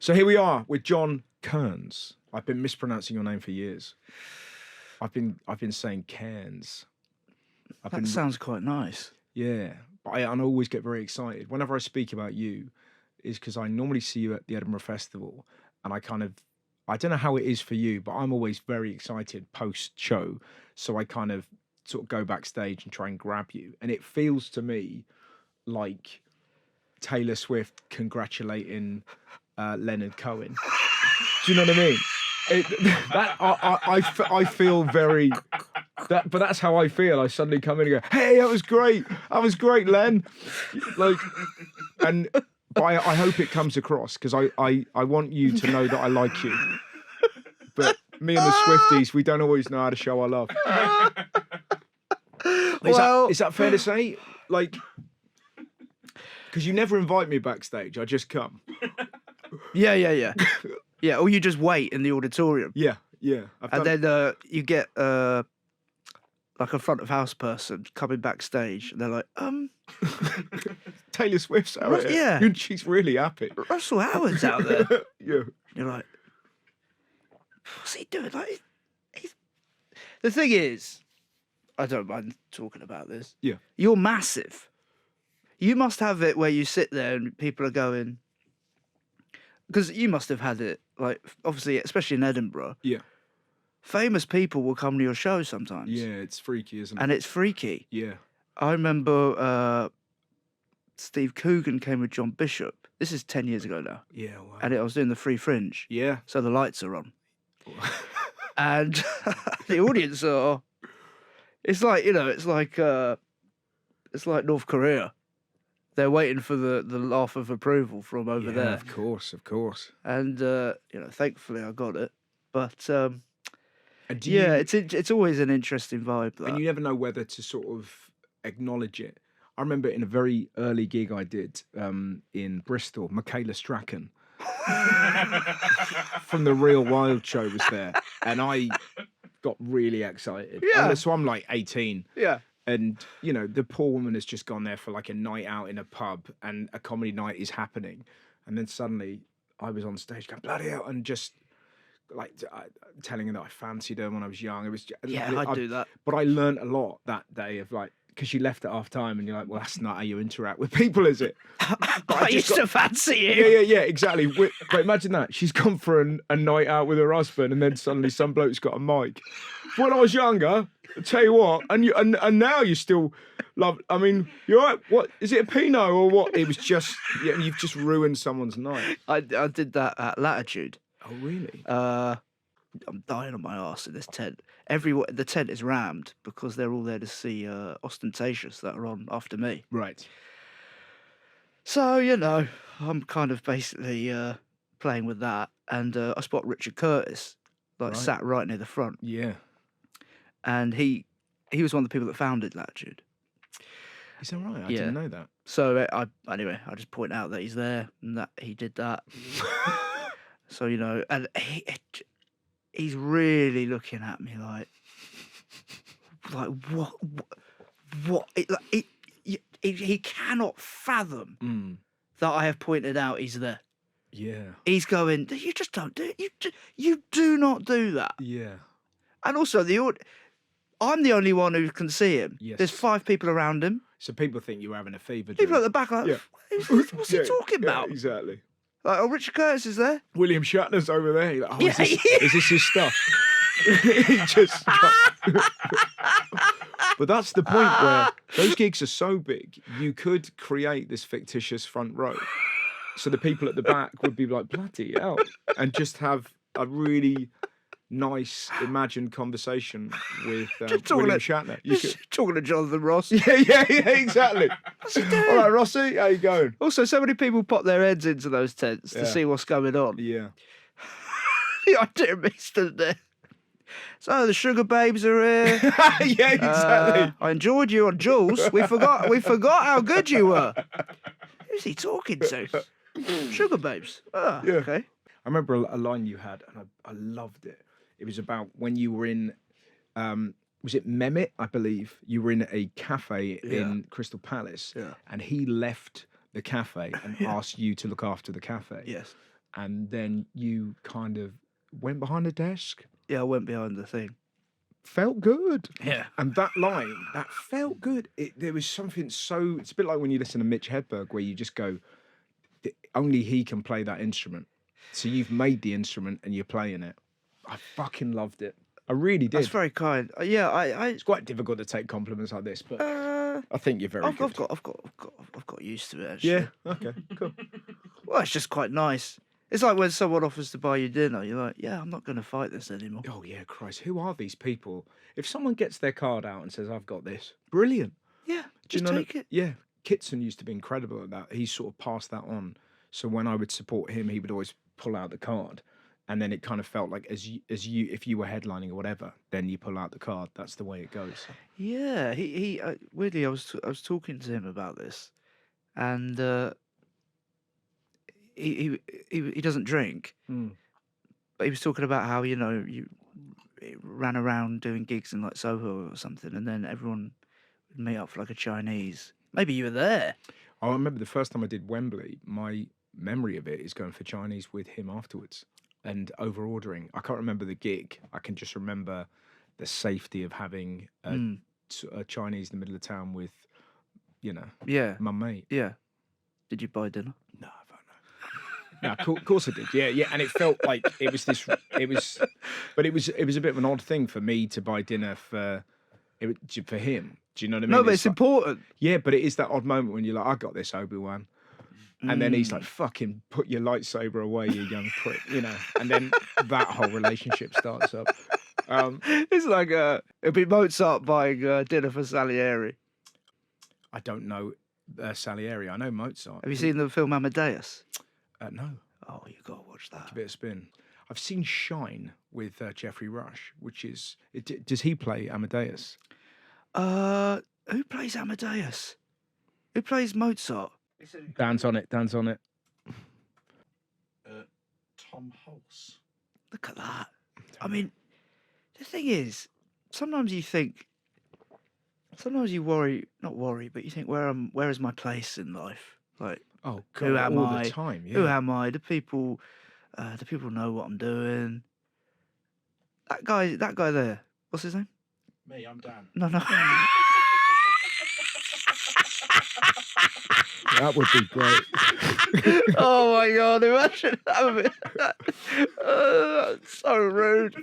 So here we are with John Kearns. I've been mispronouncing your name for years. I've been saying Cairns. That sounds quite nice. Yeah, but I always get very excited whenever I speak about you, is because I normally see you at the Edinburgh Festival, and I don't know how it is for you, but I'm always very excited post show, so I kind of sort of go backstage and try and grab you, and it feels to me like Taylor Swift congratulating Leonard Cohen. Do you know what I mean? I feel very but that's how I feel. I suddenly come in and go, "Hey, that was great, Len." But I hope it comes across because I want you to know that I like you. But me and the Swifties, we don't always know how to show our love. Is that fair to say? Like, because you never invite me backstage, I just come. Yeah. Yeah, or you just wait in the auditorium. Yeah. And then you get like a front of house person coming backstage, and they're like, Taylor Swift's out here. Yeah. And she's really happy. Russell Howard's out there. Yeah. You're like, what's he doing? Like, the thing is, I don't mind talking about this. Yeah. You're massive. You must have it where you sit there and people are going, because you must have had it, like, obviously, especially in Edinburgh. Yeah. Famous people will come to your show sometimes. Yeah, it's freaky, isn't it? And it's freaky. Yeah. I remember Steve Coogan came with John Bishop. This is 10 years ago now. Yeah, wow. And I was doing the Free Fringe. Yeah. So the lights are on. And the audience are... It's like, it's like North Korea. They're waiting for the laugh of approval from over there. Of course. And, thankfully I got it. But... And it's always an interesting vibe. That. And you never know whether to sort of acknowledge it. I remember in a very early gig I did in Bristol, Michaela Strachan from the Real Wild show was there, and I got really excited. Yeah. So I'm like 18. Yeah. And, the poor woman has just gone there for like a night out in a pub and a comedy night is happening. And then suddenly I was on stage going, bloody hell, and just... like telling her that I fancied her when I was young. It was I'd do that. But I learned a lot that day of like, because she left at half time and you're like, well, that's not how you interact with people, is it? I used to fancy you. Yeah, exactly. But imagine that. She's gone for a night out with her husband and then suddenly some bloke's got a mic. When I was younger, I tell you what, and now you still love, I mean, you're right, what, is it a Pinot or what? It was just, you've just ruined someone's night. I did that at Latitude. Oh, really? I'm dying on my arse in this tent. The tent is rammed because they're all there to see Ostentatious that are on after me. Right. So, I'm kind of basically playing with that. And I spot Richard Curtis, sat right near the front. Yeah. And he was one of the people that founded Latitude. Is that right? I didn't know that. So, I just point out that he's there and that he did that. So, and he's really looking at me like what? He cannot fathom that I have pointed out he's there. Yeah. He's going, you just don't do it. You do not do that. Yeah. And also, I'm the only one who can see him. Yes. There's 5 people around him. So people think you're having a fever dream. People at the back are like, what's he talking about? Exactly. Like, Richard Curtis is there. William Shatner's over there. You're like, is this his stuff? He just... But that's the point where those gigs are so big, you could create this fictitious front row. So the people at the back would be like, bloody hell. And just have a really nice imagined conversation with William Shatner. Talking to Jonathan Ross. Yeah, exactly. What's he doing? All right, Rossi, how you going? Also, so many people pop their heads into those tents to see what's going on. Yeah. The idea of me stood there. So the Sugar Babes are here. Yeah, exactly. I enjoyed you on Jules. We forgot how good you were. Who's he talking to? Sugar Babes. Oh, yeah. Okay. I remember a line you had, and I loved it. It was about when you were in, was it Mehmet, I believe? You were in a cafe in Crystal Palace, and he left the cafe and asked you to look after the cafe. Yes. and then you kind of went behind the desk. Yeah, I went behind the thing. Felt good. Yeah. And that line, that felt good. There was something so... It's a bit like when you listen to Mitch Hedberg, where you just go, only he can play that instrument. So you've made the instrument and you're playing it. I fucking loved it. I really did. That's very kind. Yeah, It's quite difficult to take compliments like this, but I think you're very I've good. got used to it, actually. Yeah, okay, cool. Well, it's just quite nice. It's like when someone offers to buy you dinner, you're like, yeah, I'm not going to fight this anymore. Oh, yeah, Christ. Who are these people? If someone gets their card out and says, I've got this, brilliant. Yeah, Do you just know take it. Yeah, Kitson used to be incredible at that. He sort of passed that on. So when I would support him, he would always pull out the card. And then it kind of felt like as you, if you were headlining or whatever, then you pull out the card. That's the way it goes. Yeah, he weirdly, I was talking to him about this, and he doesn't drink, but he was talking about how you ran around doing gigs in like Soho or something, and then everyone would meet up for like a Chinese. Maybe you were there. I remember the first time I did Wembley. My memory of it is going for Chinese with him afterwards and over ordering. I can't remember the gig. I can just remember the safety of having a Chinese in the middle of town with, Yeah, my mate. yeah. Did you buy dinner? No, I don't know. No, of course I did. Yeah, and it felt like it was but it was a bit of an odd thing for me to buy dinner for him. Do you know what I mean? No, but it's important. Yeah, but it is that odd moment when you're like, I got this, Obi-Wan. And then he's like, fucking put your lightsaber away, you young prick, and then that whole relationship starts up. It's like it'd be Mozart buying dinner for Salieri. I don't know Salieri. I know Mozart. Have you seen the film Amadeus? No. Oh, you gotta watch that. Give it a spin. I've seen Shine with Jeffrey Rush, which is... does he play Amadeus? Who plays Amadeus? Who plays Mozart? Dan's on it. Tom Hulse. Look at that. I mean, the thing is, sometimes you worry, not worry, but you think, where is my place in life? Like, oh God, who am all I? the time. Yeah. Who am I? Do people know what I'm doing? That guy there. What's his name? Me, I'm Dan. No. That would be great. Oh my God! Imagine that. So rude.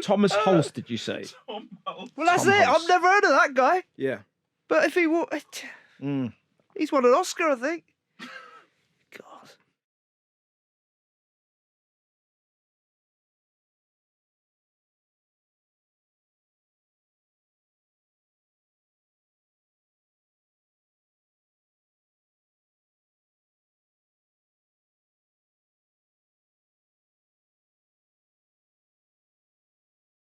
Thomas Hulse, did you say? Tom Hulse. Well, that's Tom it. Hulse. I've never heard of that guy. Yeah. But if he he's won an Oscar, I think.